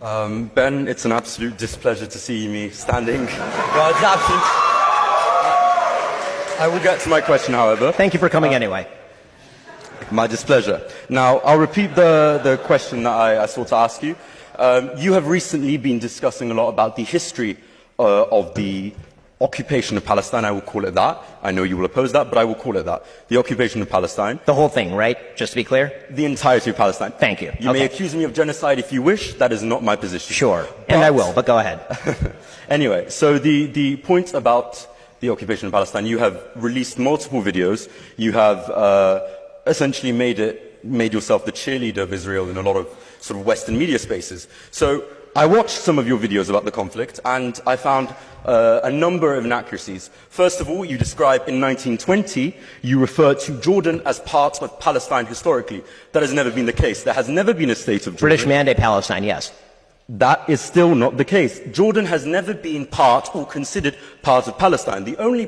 Ben, it's an absolute displeasure to see me standing. Well, it's absolute. I will get to my question, however. Thank you for coming anyway. My displeasure. Now, I'll repeat the question that I sought to ask you. You have recently been discussing a lot about the history of the occupation of Palestine. I will call it that. I know you will oppose that, but I will call it that. The occupation of Palestine. The whole thing, right? Just to be clear? The entirety of Palestine. Thank you. You may accuse me of genocide if you wish. That is not my position. Sure. And I will, but go ahead. Anyway, so the point about the occupation of Palestine, you have released multiple videos. You have essentially made yourself the cheerleader of Israel in a lot of sort of Western media spaces. So I watched some of your videos about the conflict, and I found a number of inaccuracies. First of all, you describe in 1920, you refer to Jordan as part of Palestine historically. That has never been the case. There has never been a state of Jordan. British Mandate Palestine, yes. That is still not the case. Jordan has never been part or considered part of Palestine. The only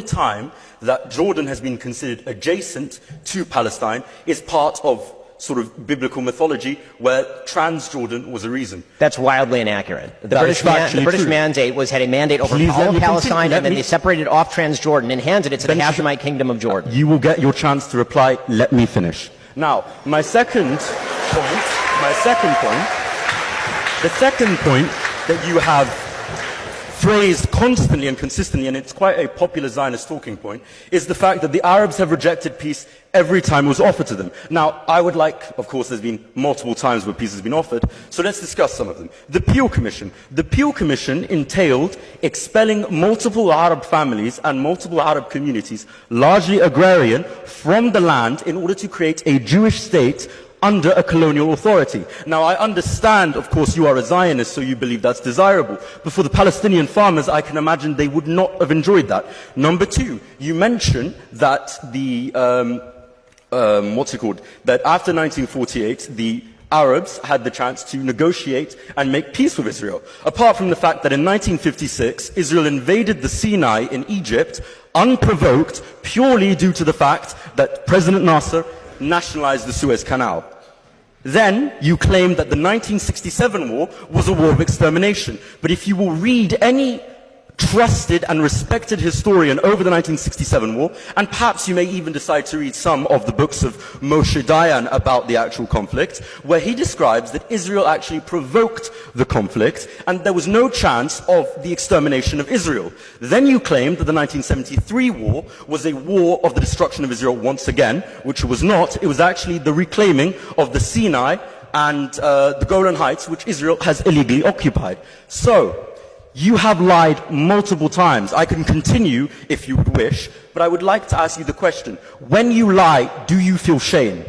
time that Jordan has been considered adjacent to Palestine is part of sort of biblical mythology where Transjordan was a reason. That's wildly inaccurate. The British Mandate had a mandate over all of Palestine, and then they separated off Transjordan and handed it to the Hashemite Kingdom of Jordan. You will get your chance to reply. Let me finish. Now, the second point that you have phrased constantly and consistently, and it's quite a popular Zionist talking point, is the fact that the Arabs have rejected peace every time it was offered to them. Now, I would like, of course, there's been multiple times where peace has been offered, so let's discuss some of them. The Peel Commission. The Peel Commission entailed expelling multiple Arab families and multiple Arab communities, largely agrarian, from the land in order to create a Jewish state under a colonial authority. Now, I understand, of course, you are a Zionist, so you believe that's desirable. But for the Palestinian farmers, I can imagine they would not have enjoyed that. Number two, you mention that that after 1948, the Arabs had the chance to negotiate and make peace with Israel. Apart from the fact that in 1956, Israel invaded the Sinai in Egypt, unprovoked, purely due to the fact that President Nasser nationalized the Suez Canal. Then you claim that the 1967 war was a war of extermination. But if you will read any trusted and respected historian over the 1967 war, and perhaps you may even decide to read some of the books of Moshe Dayan about the actual conflict, where he describes that Israel actually provoked the conflict and there was no chance of the extermination of Israel. Then you claim that the 1973 war was a war of the destruction of Israel once again, which it was not. It was actually the reclaiming of the Sinai and the Golan Heights, which Israel has illegally occupied. So, you have lied multiple times. I can continue if you would wish, but I would like to ask you the question. When you lie, do you feel shame?